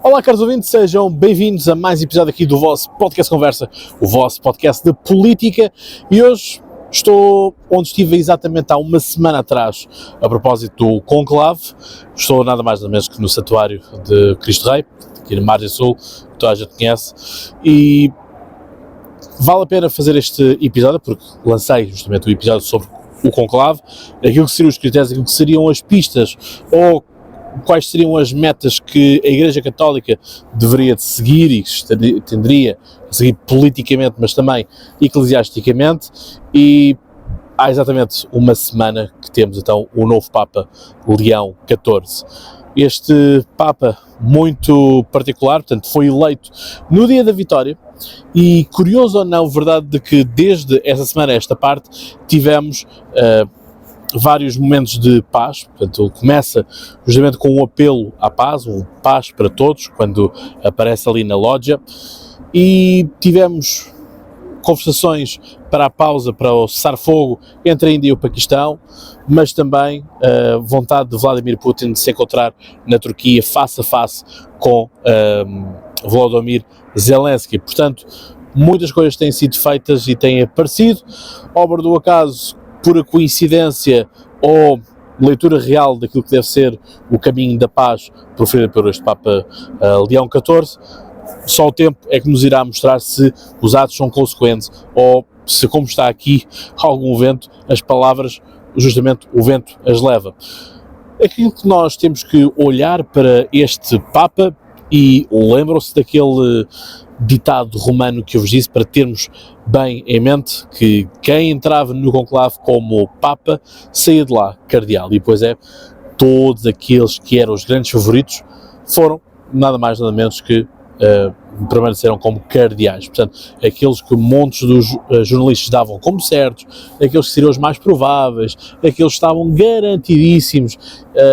Olá, caros ouvintes, sejam bem-vindos a mais um episódio aqui do vosso Podcast Conversa, o vosso podcast de política, e hoje estou onde estive exatamente há uma semana atrás, a propósito do conclave. Estou nada mais nada menos que no Santuário de Cristo Rei, aqui na Margem Sul, que toda a gente conhece, e vale a pena fazer este episódio, porque lancei justamente o episódio sobre o conclave, aquilo que seriam os critérios, aquilo que seriam as pistas, ou quais seriam as metas que a Igreja Católica deveria de seguir e que tenderia a seguir politicamente, mas também eclesiasticamente. E há exatamente uma semana que temos então o novo Papa Leão XIV. Este Papa muito particular, portanto, foi eleito no dia da vitória, e curioso ou não, verdade de que desde essa semana a esta parte tivemos vários momentos de paz. Portanto, ele começa justamente com um apelo à paz, um paz para todos, quando aparece ali na lógia, e tivemos conversações para a pausa, para o cessar-fogo entre a Índia e o Paquistão, mas também a vontade de Vladimir Putin de se encontrar na Turquia face a face com Volodymyr Zelensky. Portanto, muitas coisas têm sido feitas e têm aparecido. Obra do acaso, pura coincidência ou leitura real daquilo que deve ser o caminho da paz proferido por este Papa Leão XIV, só o tempo é que nos irá mostrar se os atos são consequentes ou se, como está aqui, algum vento, as palavras, justamente o vento as leva. Aquilo que nós temos que olhar para este Papa, e lembram-se daquele ditado romano que eu vos disse, para termos bem em mente que quem entrava no conclave como Papa saía de lá cardeal, e pois é, todos aqueles que eram os grandes favoritos foram nada mais nada menos que permaneceram como cardeais. Portanto, aqueles que montes dos jornalistas davam como certos, aqueles que seriam os mais prováveis, aqueles que estavam garantidíssimos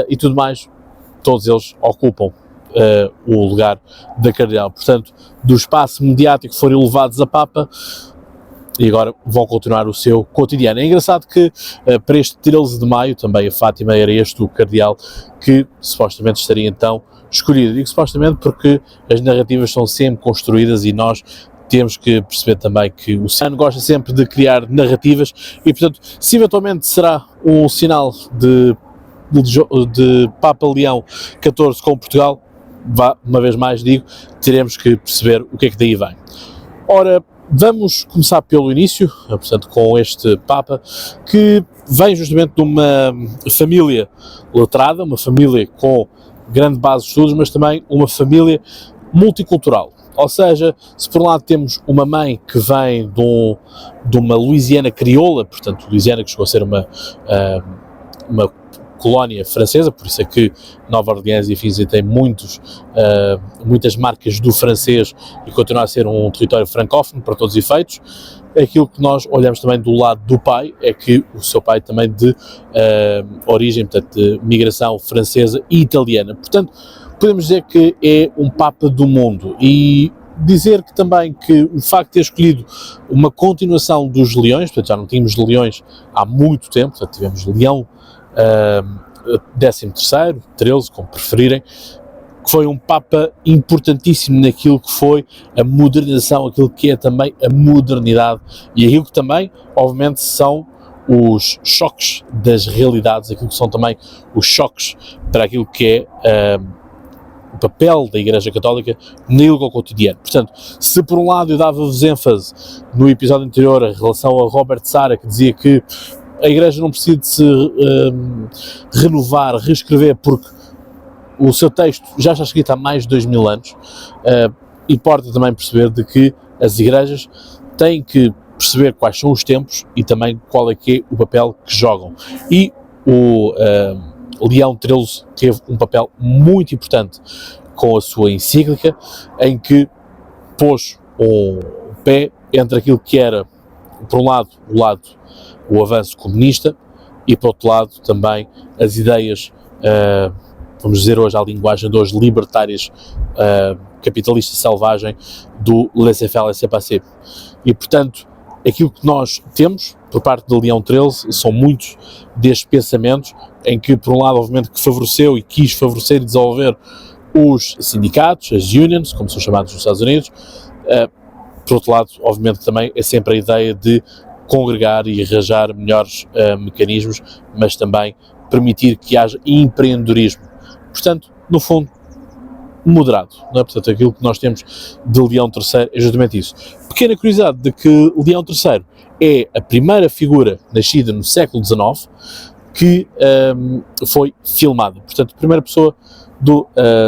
e tudo mais, todos eles ocupam o lugar da cardeal. Portanto, do espaço mediático foram elevados a Papa e agora vão continuar o seu cotidiano. É engraçado que para este 13 de maio também a Fátima era este o cardeal que supostamente estaria então escolhido. Digo supostamente porque as narrativas são sempre construídas e nós temos que perceber também que o Senhor gosta sempre de criar narrativas e, portanto, se eventualmente será um sinal de Papa Leão XIV com Portugal, uma vez mais digo, teremos que perceber o que é que daí vem. Ora, vamos começar pelo início, portanto, com este Papa, que vem justamente de uma família letrada, uma família com grande base de estudos, mas também uma família multicultural. Ou seja, se por um lado temos uma mãe que vem de uma Louisiana crioula, portanto, Louisiana que chegou a ser uma colónia francesa, por isso é que Nova Orleans e afins tem muitas marcas do francês e continua a ser um território francófono para todos os efeitos. Aquilo que nós olhamos também do lado do pai é que o seu pai também de origem, portanto, de migração francesa e italiana. Portanto, podemos dizer que é um Papa do mundo, e dizer que também que o facto de ter escolhido uma continuação dos leões, portanto já não tínhamos leões há muito tempo, portanto tivemos Leão 13º, 13, como preferirem, que foi um Papa importantíssimo naquilo que foi a modernização, aquilo que é também a modernidade e aquilo que também, obviamente, são os choques das realidades, aquilo que são também os choques para aquilo que é o papel da Igreja Católica no cotidiano. Portanto, se por um lado eu dava-vos ênfase no episódio anterior em relação a Robert Sara, que dizia que a Igreja não precisa de se renovar, reescrever, porque o seu texto já está escrito há mais de 2000 anos, importa também perceber de que as igrejas têm que perceber quais são os tempos e também qual é que é o papel que jogam. E o Leão XIII teve um papel muito importante com a sua encíclica, em que pôs um pé entre aquilo que era, por um lado, o avanço comunista e, por outro lado, também as ideias, vamos dizer hoje, a linguagem de hoje, libertárias, capitalista selvagem, do laissez-faire, laissez-passer. E, portanto, aquilo que nós temos por parte de Leão XIII são muitos destes pensamentos em que, por um lado, obviamente, que favoreceu e quis favorecer e desenvolver os sindicatos, as unions, como são chamados nos Estados Unidos. Por outro lado, obviamente também é sempre a ideia de congregar e arranjar melhores mecanismos, mas também permitir que haja empreendedorismo. Portanto, no fundo, moderado, não é? Portanto, aquilo que nós temos de Leão III é justamente isso. Pequena curiosidade de que Leão III é a primeira figura nascida no século XIX que foi filmada. Portanto, a primeira pessoa do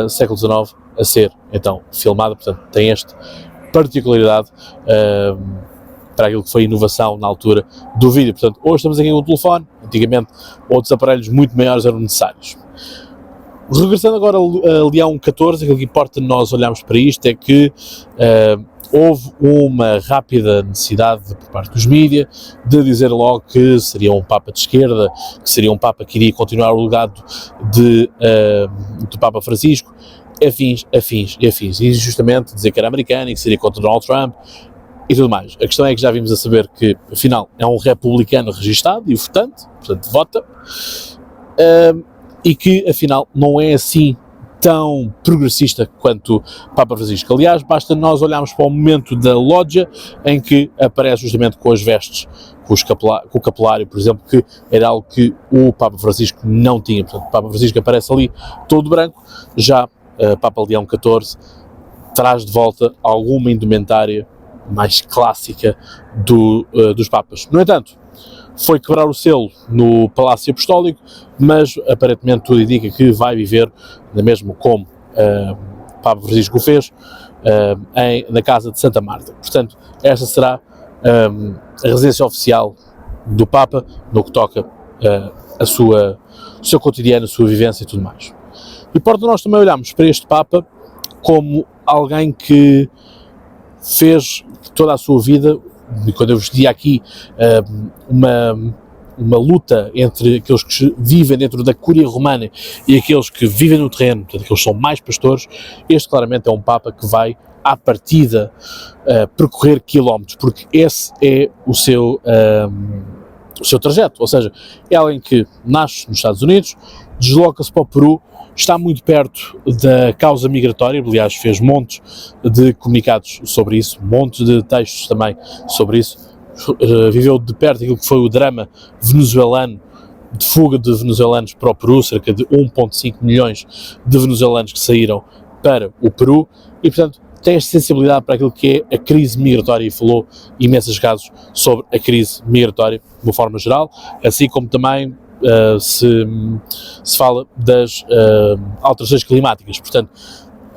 século XIX a ser, então, filmada. Portanto, tem esta particularidade para aquilo que foi a inovação na altura do vídeo. Portanto, hoje estamos aqui com o telefone, antigamente outros aparelhos muito maiores eram necessários. Regressando agora a Leão XIV, aquilo que importa nós olharmos para isto é que houve uma rápida necessidade por parte dos mídia de dizer logo que seria um Papa de esquerda, que seria um Papa que iria continuar o legado do Papa Francisco, afins, e justamente dizer que era americano e que seria contra Donald Trump e tudo mais. A questão é que já vimos a saber que, afinal, é um republicano registado e votante, portanto, vota, e que, afinal, não é assim tão progressista quanto Papa Francisco. Aliás, basta nós olharmos para o momento da lógia em que aparece justamente com as vestes, com o capelário, por exemplo, que era algo que o Papa Francisco não tinha. Portanto, o Papa Francisco aparece ali todo branco, já Papa Leão XIV traz de volta alguma indumentária mais clássica dos Papas. No entanto, foi quebrar o selo no Palácio Apostólico, mas aparentemente tudo indica que vai viver, mesmo como Papa Francisco o fez, na casa de Santa Marta. Portanto, esta será a residência oficial do Papa, no que toca o seu cotidiano, a sua vivência e tudo mais. E portanto nós também olhamos para este Papa como alguém que fez toda a sua vida, e quando eu vos dizia aqui uma luta entre aqueles que vivem dentro da Cúria Romana e aqueles que vivem no terreno, portanto, aqueles que são mais pastores, este claramente é um Papa que vai, à partida, percorrer quilómetros, porque esse é o seu trajeto, ou seja, é alguém que nasce nos Estados Unidos, desloca-se para o Peru, está muito perto da causa migratória, aliás fez montes de comunicados sobre isso, montes de textos também sobre isso, viveu de perto aquilo que foi o drama venezuelano, de fuga de venezuelanos para o Peru, cerca de 1,5 milhões de venezuelanos que saíram para o Peru, e portanto tem esta sensibilidade para aquilo que é a crise migratória e falou imensos casos sobre a crise migratória de uma forma geral, assim como também se fala das alterações climáticas. Portanto,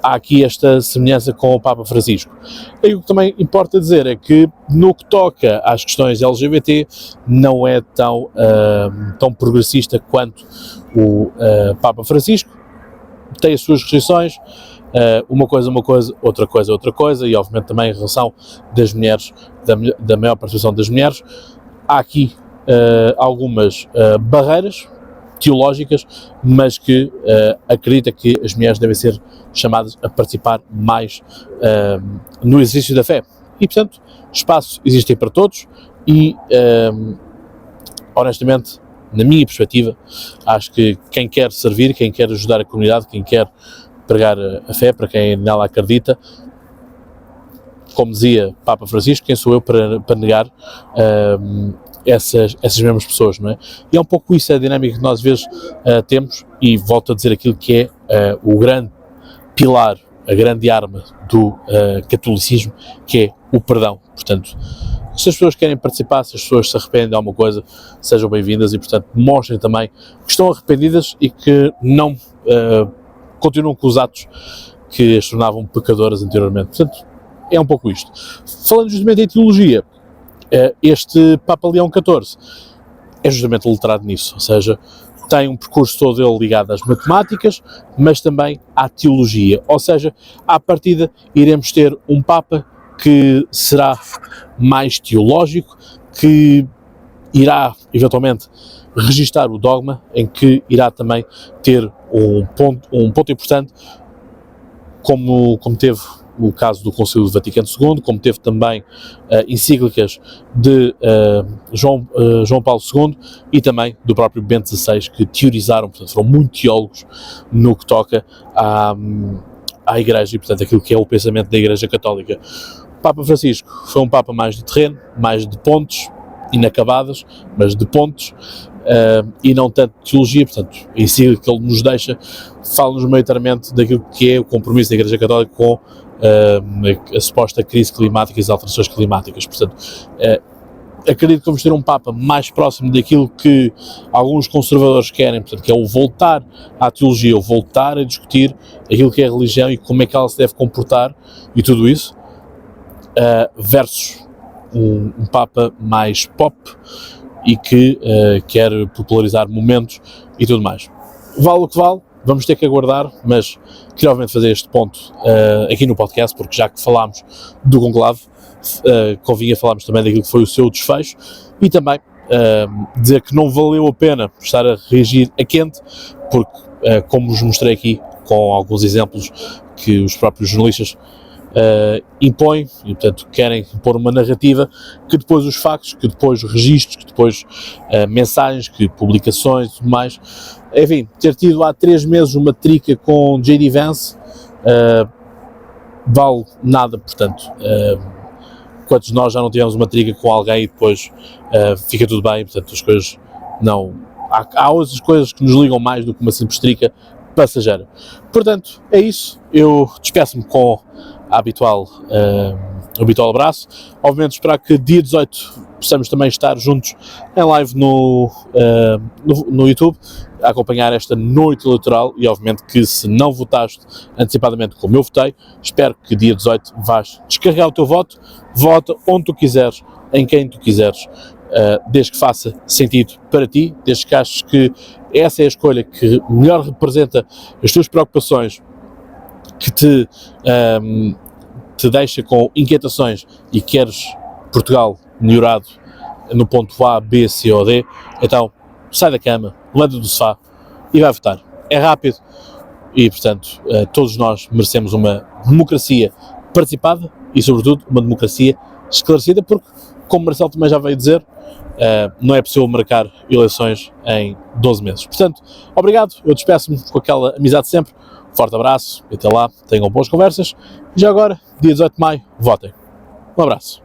há aqui esta semelhança com o Papa Francisco. E o que também importa dizer é que, no que toca às questões LGBT, não é tão progressista quanto o Papa Francisco. Tem as suas restrições, uma coisa, outra coisa, e obviamente também em relação das mulheres, da maior participação das mulheres. Há aqui algumas barreiras teológicas, mas que acredita que as mulheres devem ser chamadas a participar mais no exercício da fé. E, portanto, espaço existe para todos e, honestamente, na minha perspectiva, acho que quem quer servir, quem quer ajudar a comunidade, quem quer pregar a fé, para quem nela acredita, como dizia Papa Francisco, quem sou eu para negar essas mesmas pessoas, não é? E é um pouco isso a dinâmica que nós às vezes temos, e volto a dizer aquilo que é o grande pilar, a grande arma do catolicismo, que é o perdão. Portanto, se as pessoas querem participar, se as pessoas se arrependem de alguma coisa, sejam bem-vindas e, portanto, mostrem também que estão arrependidas e que não continuam com os atos que as tornavam pecadoras anteriormente. Portanto, é um pouco isto. Falando justamente em teologia, este Papa Leão XIV é justamente letrado nisso, ou seja, tem um percurso todo ele ligado às matemáticas, mas também à teologia, ou seja, à partida iremos ter um Papa que será mais teológico, que irá eventualmente registar o dogma, em que irá também ter um ponto importante, como teve o caso do Concílio do Vaticano II, como teve também encíclicas de João Paulo II e também do próprio Bento XVI, que teorizaram, portanto, foram muito teólogos no que toca à Igreja e, portanto, aquilo que é o pensamento da Igreja Católica. O Papa Francisco foi um Papa mais de terreno, mais de pontos inacabadas, mas de pontos, e não tanto de teologia. Portanto, a encíclica que ele nos deixa fala-nos maioritariamente daquilo que é o compromisso da Igreja Católica com a suposta crise climática e as alterações climáticas. Portanto, acredito que vamos ter um Papa mais próximo daquilo que alguns conservadores querem, portanto, que é o voltar à teologia, o voltar a discutir aquilo que é a religião e como é que ela se deve comportar e tudo isso, versus um Papa mais pop e que quer popularizar momentos e tudo mais. Vale o que vale, vamos ter que aguardar, mas queria obviamente fazer este ponto aqui no podcast, porque já que falámos do conclave, convinha falarmos também daquilo que foi o seu desfecho e também dizer que não valeu a pena estar a reagir a quente, porque como vos mostrei aqui com alguns exemplos que os próprios jornalistas impõem e, portanto, querem impor uma narrativa que depois os factos, que depois os registros, que depois mensagens, que publicações e tudo mais. Enfim, ter tido há 3 meses uma trica com J.D. Vance vale nada, portanto, quantos de nós já não tivemos uma trica com alguém e depois fica tudo bem, portanto, as coisas não... Há outras coisas que nos ligam mais do que uma simples trica passageira. Portanto, é isso. Eu despeço-me com o habitual abraço. Obviamente esperar que dia 18 possamos também estar juntos em live no YouTube, a acompanhar esta noite eleitoral e obviamente que se não votaste antecipadamente como eu votei, espero que dia 18 vás descarregar o teu voto, vota onde tu quiseres, em quem tu quiseres, desde que faça sentido para ti, desde que aches que essa é a escolha que melhor representa as tuas preocupações, que te deixa com inquietações e queres Portugal melhorado no ponto A, B, C ou D, então sai da cama, levanta do sofá e vai votar. É rápido e, portanto, todos nós merecemos uma democracia participada e, sobretudo, uma democracia esclarecida, porque, como Marcelo também já veio dizer, não é possível marcar eleições em 12 meses. Portanto, obrigado, eu despeço-me com aquela amizade sempre. Forte abraço e até lá, tenham boas conversas. E já agora, dia 18 de maio, votem. Um abraço.